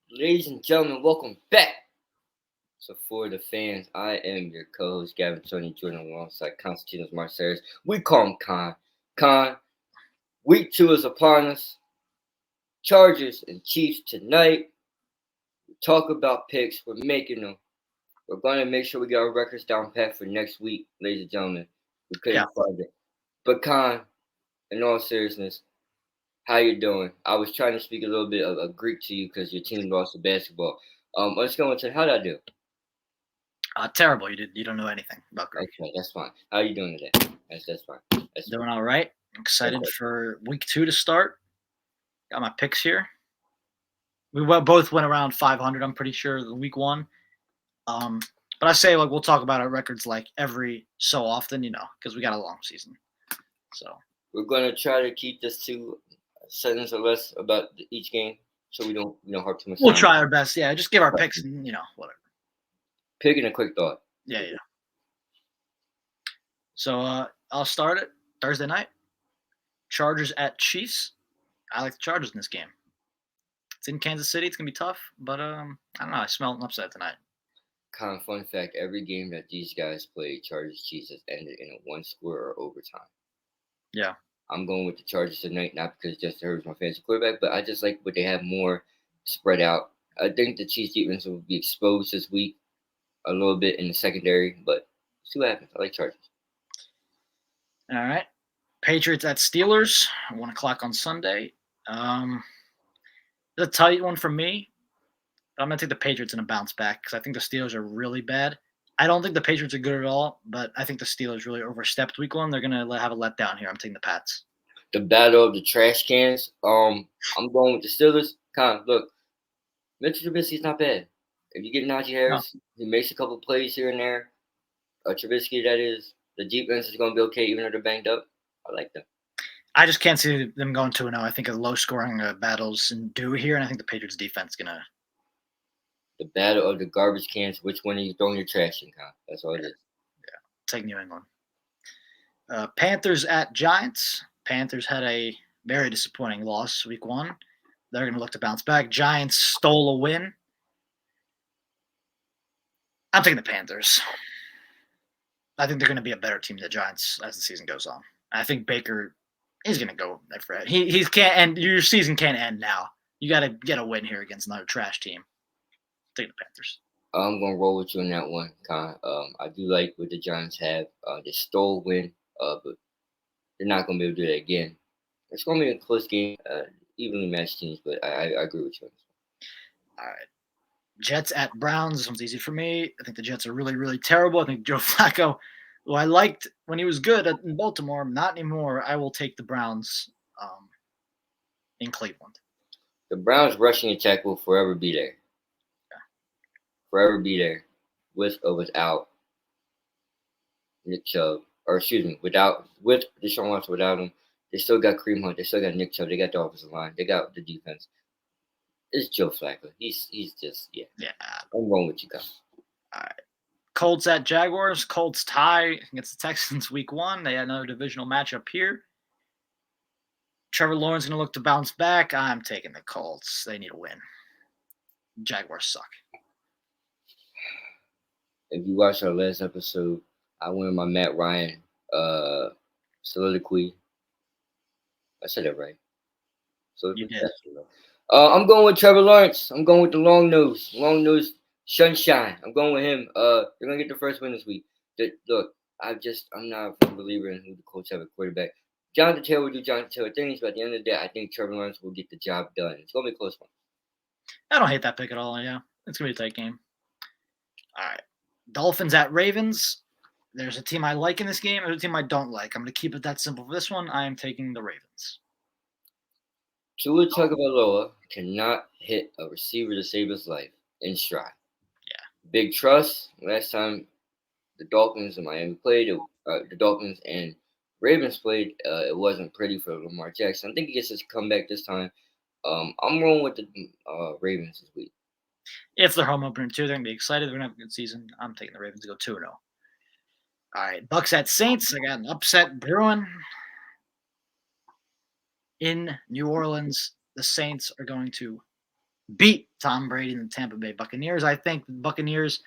Ladies and gentlemen, welcome back. So for the fans, I am your co-host Gavin Tony Jordan alongside Constantinos Marceres. We call him Con. Con, week 2 is upon us. Chargers and Chiefs tonight. We talk about picks. We're making them. We're going to make sure we got our records down pat for next week, ladies and gentlemen. We couldn't find it. But Con, in all seriousness, how you doing? I was trying to speak a little bit of Greek to you because your team lost the basketball. Let's go into how did I do? Terrible. You don't know anything about Greek. Okay, that's fine. How are you doing today? That's fine. That's Doing all right. I'm excited for week 2 to start. Got my picks here. We both went around 500. I'm pretty sure the week 1. But I say we'll talk about our records every so often, because we got a long season. So we're gonna try to keep this to a sentence or less about each game, so we don't harp too much. We'll try our best. Yeah, just give our picks and whatever. Picking a quick thought. Yeah. So I'll start it Thursday night. Chargers at Chiefs. I like the Chargers in this game. It's in Kansas City. It's gonna be tough, but I don't know. I smell an upset tonight. Kind of fun fact: every game that these guys played, Chargers Chiefs, has ended in a 1-score or overtime. Yeah. I'm going with the Chargers tonight, not because Justin Herbert's my fantasy quarterback, but I just like what they have more spread out. I think the Chiefs defense will be exposed this week a little bit in the secondary, but see what happens. I like Chargers. All right. Patriots at Steelers, 1 o'clock on Sunday. It's a tight one for me, but I'm going to take the Patriots in a bounce back because I think the Steelers are really bad. I don't think the Patriots are good at all, but I think the Steelers really overstepped week 1. They're going to have a letdown here. I'm taking the Pats. The battle of the trash cans. I'm going with the Steelers. Look, Mitchell Trubisky's not bad. If you get Najee Harris, he makes a couple plays here and there. Trubisky, that is. The defense is going to be okay, even though they're banged up. I like them. I just can't see them going 2-0. I think a low-scoring battles due here, and I think the Patriots defense is going to. The battle of the garbage cans. Which one are you throwing your trash in, Con? That's all it is. Yeah, take New England. Panthers at Giants. Panthers had a very disappointing loss week 1. They're going to look to bounce back. Giants stole a win. I'm taking the Panthers. I think they're going to be a better team than the Giants as the season goes on. I think Baker, he's going to go for it. He can't end. Your season can't end now. You got to get a win here against another trash team. Take the Panthers. I'm going to roll with you on that one, Con. I do like what the Giants have. They stole a win, but they're not going to be able to do that again. It's going to be a close game, evenly matched teams, but I agree with you on this one. All right. Jets at Browns. This one's easy for me. I think the Jets are really, really terrible. I think Joe Flacco, who I liked when he was good in Baltimore, not anymore. I will take the Browns in Cleveland. The Browns rushing attack will forever be there. Yeah. Forever be there, with or without Nick Chubb. Or excuse me, with Deshaun Watson, without him. They still got Kareem Hunt. They still got Nick Chubb. They got the offensive line. They got the defense. It's Joe Flacco. He's just, yeah. I'm wrong with you guys. All right. Colts at Jaguars. Colts tie against the Texans week 1. They had another divisional matchup here. Trevor Lawrence going to look to bounce back. I'm taking the Colts. They need a win. Jaguars suck. If you watched our last episode, I went with my Matt Ryan soliloquy. I said that right. So you did. I'm going with Trevor Lawrence. I'm going with the long nose sunshine. I'm going with him. They're gonna get the first win this week. Look, I'm not a believer in who the Colts have a quarterback. Jonathan Taylor will do Jonathan Taylor things, but at the end of the day, I think Trevor Lawrence will get the job done. It's gonna be a close one. I don't hate that pick at all. Yeah, it's gonna be a tight game. All right, Dolphins at Ravens. There's a team I like in this game, and a team I don't like. I'm gonna keep it that simple for this one. I am taking the Ravens. Tua Tagovailoa cannot hit a receiver to save his life in stride. Yeah. Big trust. Last time the Dolphins and Miami played, the Dolphins and Ravens played, it wasn't pretty for Lamar Jackson. I think he gets his comeback this time. I'm rolling with the Ravens this week. If they're home opener too, they're going to be excited. They're going to have a good season. I'm taking the Ravens to go 2-0. All right, Bucks at Saints. I got an upset brewing. In New Orleans, the Saints are going to beat Tom Brady and the Tampa Bay Buccaneers. I think the Buccaneers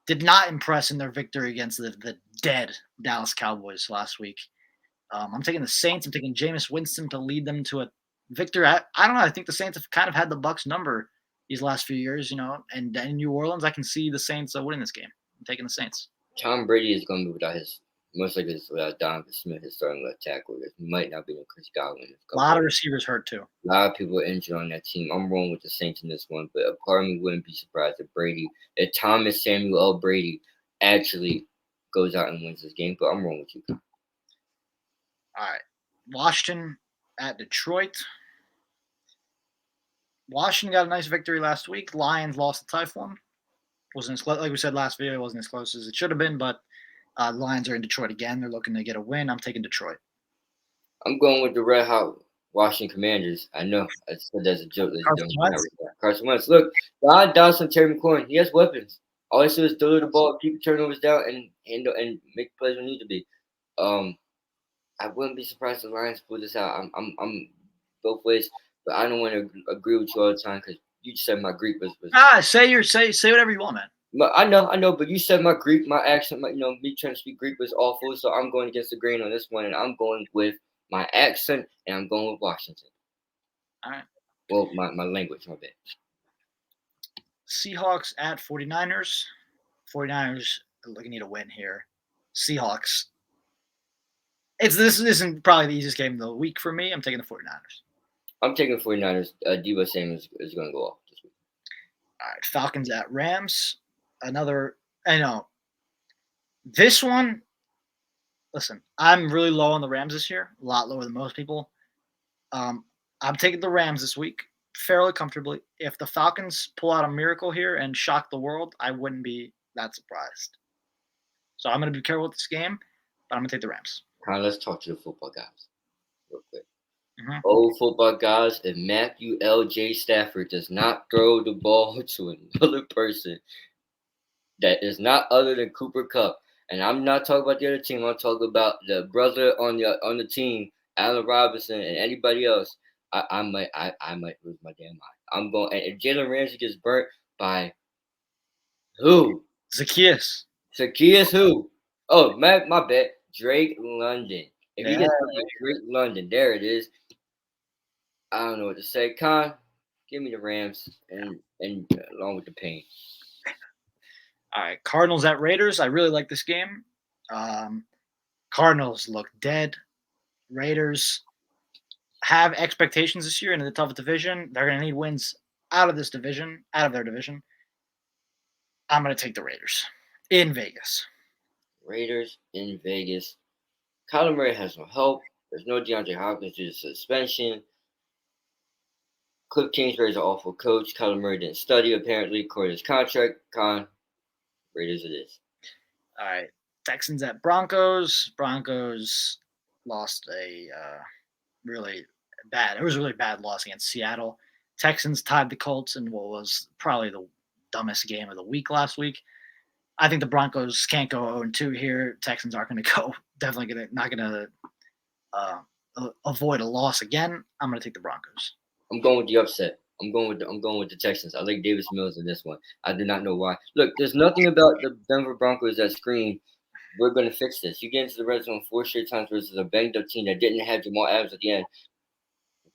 did not impress in their victory against the dead Dallas Cowboys last week. I'm taking the Saints. I'm taking Jameis Winston to lead them to a victory. I don't know. I think the Saints have kind of had the Bucs number these last few years, and in New Orleans, I can see the Saints winning this game. I'm taking the Saints. Tom Brady is going to be without most likely without Donovan Smith, his starting left tackle. There might not be no Chris Godwin. A lot of receivers hurt too. A lot of people are injured on that team. I'm rolling with the Saints in this one, but a part of me wouldn't be surprised if Thomas Samuel L. Brady actually goes out and wins this game. But I'm rolling with you. All right, Washington at Detroit. Washington got a nice victory last week. Lions lost to Typhoon. Wasn't as close, like we said last video. It wasn't as close as it should have been, but the Lions are in Detroit again. They're looking to get a win. I'm taking Detroit. I'm going with the red hot Washington Commanders. I know I said that's a joke. Carson Wentz. Look, God Dawson, Terry McLaurin. He has weapons. All he does is deliver the ball, keep turnovers down, and make plays when need to be. I wouldn't be surprised if the Lions pull this out. I'm both ways, but I don't want to agree with you all the time because you said my Greek was. Say whatever you want, man. But I know, but you said my Greek, my accent, me trying to speak Greek was awful, so I'm going against the grain on this one, and I'm going with my accent, and I'm going with Washington. All right. Well, my language, my bad. Seahawks at 49ers. 49ers looking to win here. Seahawks. This isn't probably the easiest game of the week for me. I'm taking the 49ers. I'm taking the 49ers. Deebo Samuel is going to go off this week. All right, Falcons at Rams. This one, listen, I'm really low on the Rams this year, a lot lower than most people. I'm taking the Rams this week fairly comfortably. If the Falcons pull out a miracle here and shock the world, I wouldn't be that surprised. So I'm going to be careful with this game, but I'm going to take the Rams. Let's talk to the football guys real quick. Old football guys, if Matthew L.J. Stafford does not throw the ball to another person that is not other than Cooper Kupp, and I'm not talking about the other team, I'm talking about the brother on the team, Allen Robinson, and anybody else, I might lose my damn mind. I'm going, and if Jalen Ramsey gets burnt by who? Zacchaeus who? Oh, my bad. Drake London. If he gets Drake London, there it is. I don't know what to say. Con, give me the Rams and along with the pain. All right, Cardinals at Raiders. I really like this game. Cardinals look dead. Raiders have expectations this year in the tough division. They're going to need wins out of their division. I'm going to take the Raiders in Vegas. Raiders in Vegas. Kyler Murray has no help. There's no DeAndre Hopkins due to suspension. Cliff Kingsbury's an awful coach. Kyler Murray didn't study, apparently, according to his contract. Raiders it is. All right. Texans at Broncos. Broncos lost a really bad loss against Seattle. Texans tied the Colts in what was probably the dumbest game of the week last week. I think the Broncos can't go 0-2 here. Texans aren't going to go. Definitely not going to avoid a loss again. I'm going to take the Broncos. I'm going with the upset. I'm going with the Texans. I like Davis Mills in this one. I do not know why. Look, there's nothing about the Denver Broncos that scream, we're going to fix this. You get into the red zone 4 straight times versus a banged up team that didn't have Jamal Adams at the end.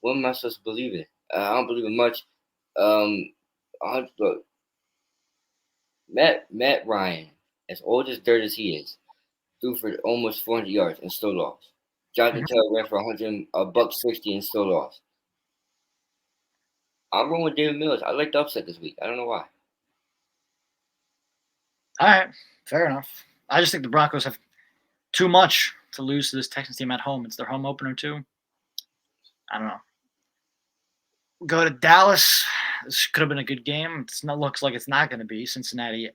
What am I supposed to believe in? I don't believe in much. Look, Matt Ryan, as old as dirt as he is, threw for almost 400 yards and still lost. Jonathan Taylor ran for $160 and still lost. I'm rolling with David Mills. I like the upset this week. I don't know why. All right, fair enough. I just think the Broncos have too much to lose to this Texans team at home. It's their home opener too. I don't know. Go to Dallas. This could have been a good game. Looks like it's not going to be. Cincinnati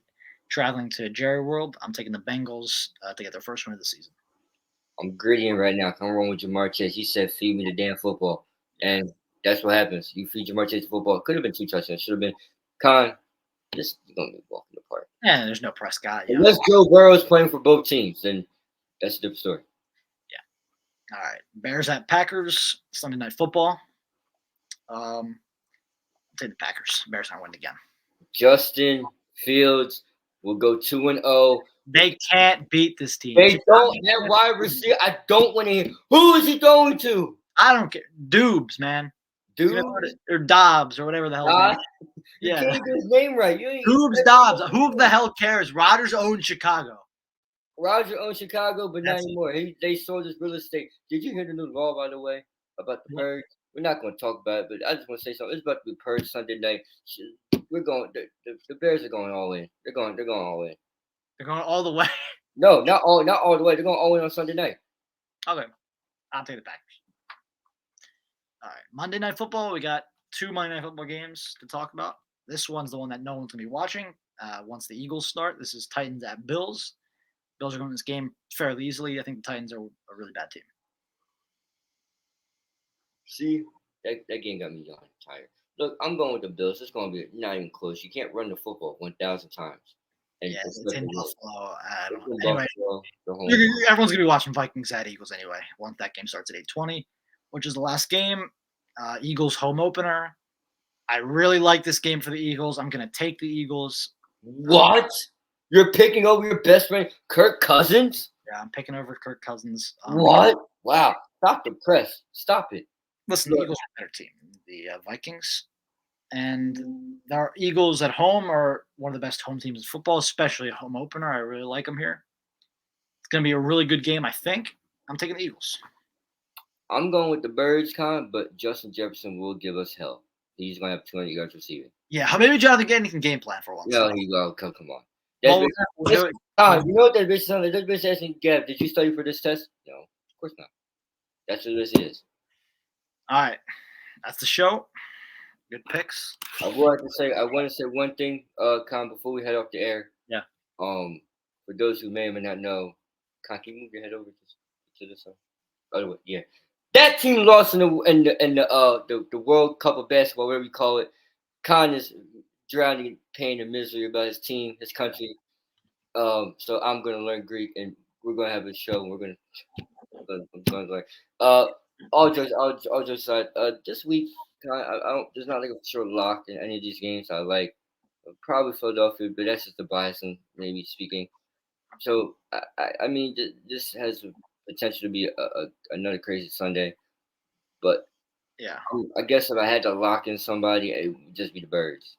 traveling to Jerry World. I'm taking the Bengals to get their first win of the season. I'm grittying right now. I'm rolling with Jamar Chase. He said, feed me the damn football. And that's what happens. You feed Jamar Chase the football. Could have been 2 touchdowns. Should have been. Just going to be walking apart. Yeah, there's no Prescott. Unless Joe Burrow's playing for both teams, then that's a different story. Yeah. All right. Bears at Packers. Sunday Night Football. Take the Packers. Bears aren't winning again. Justin Fields will go 2-0. They can't beat this team. They don't. That wide receiver. I don't want to hear. Who is he throwing to? I don't care. Dubes, man. Dude, Or Dobbs or whatever the hell. you Yeah. can't get his name right. Dubes, Dobbs. Who the hell cares? Rodgers owns Chicago. Roger owns Chicago, but not That's it. anymore. They sold his real estate. Did you hear the new law, by the way, about the purge? We're not going to talk about it, but I just want to say something. It's about to be purged Sunday night. We're going. The Bears are going all in. They're going all in. They're going all the way. No, not all the way. They're going all in on Sunday night. Okay. I'll take the Packers. All right. Monday Night Football. We got 2 Monday Night Football games to talk about. This one's the one that no one's going to be watching once the Eagles start. This is Titans at Bills. Bills are going to this game fairly easily. I think the Titans are a really bad team. See, that game got me tired. Look, I'm going with the Bills. It's going to be not even close. You can't run the football 1,000 times. And Yeah, it's in Buffalo. I don't know. Buffalo, Anyway, everyone's going to be watching Vikings at Eagles anyway. Once that game starts at 8:20, which is the last game. Eagles home opener. I really like this game for the Eagles. I'm going to take the Eagles. What? You're picking over your best friend, Kirk Cousins? Yeah, I'm picking over Kirk Cousins. What? Wow. Stop the press. Stop it. Listen, the Eagles are a better team than the Vikings. And our Eagles at home are one of the best home teams in football, especially a home opener. I really like them here. It's going to be a really good game, I think. I'm taking the Eagles. I'm going with the Birds, but Justin Jefferson will give us hell. He's going to have 200 yards receiving. Yeah, maybe Jonathan get anything game plan for once. No, he will. Come on. Well, you know what that bitch sounded? That bitch asking Gab, did you study for this test? No, of course not. That's what this is. All right. That's the show. Good picks. I want to say one thing, before we head off the air. Yeah. For those who may or may not know, can you move your head over to this side? By the way, yeah. That team lost in the World Cup of Basketball, whatever you call it. Khan is drowning in pain and misery about his team, his country. So I'm gonna learn Greek, and we're gonna have a show. And I'm gonna learn. All jokes aside, this week, I don't. There's not like a sure lock in any of these games I like. Probably Philadelphia, but that's just a bias and maybe speaking. So I mean, this has potential to be another crazy Sunday, but yeah, I guess if I had to lock in somebody, it would just be the Birds.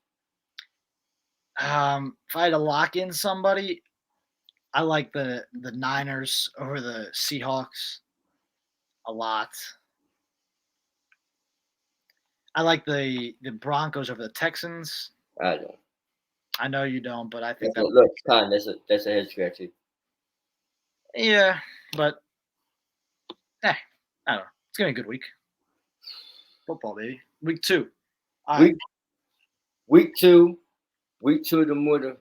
If I had to lock in somebody, I like the Niners over the Seahawks a lot. I like the Broncos over the Texans. I don't. I know you don't, but I think look, Con, that's a head scratcher. Yeah, but I don't know. It's gonna be a good week. Football, baby. Week 2. Week two of the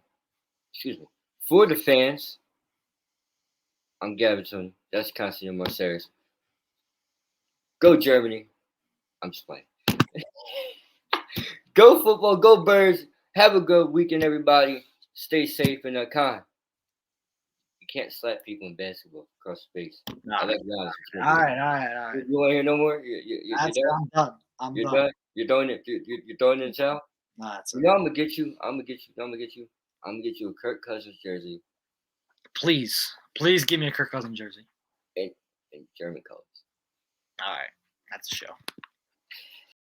for the fans. I'm Gaven. That's Constantine Marceres. Go Germany. I'm just playing. Go football. Go Birds. Have a good weekend, everybody. Stay safe and Con. You can't slap people in basketball across space. No. I like All right. You want to hear no more? I'm done. You're done. You're throwing it. You're throwing it in the towel. No, that's I'm gonna get you. I'm gonna get you a Kirk Cousins jersey. Please give me a Kirk Cousins jersey. In German colors. All right, that's the show.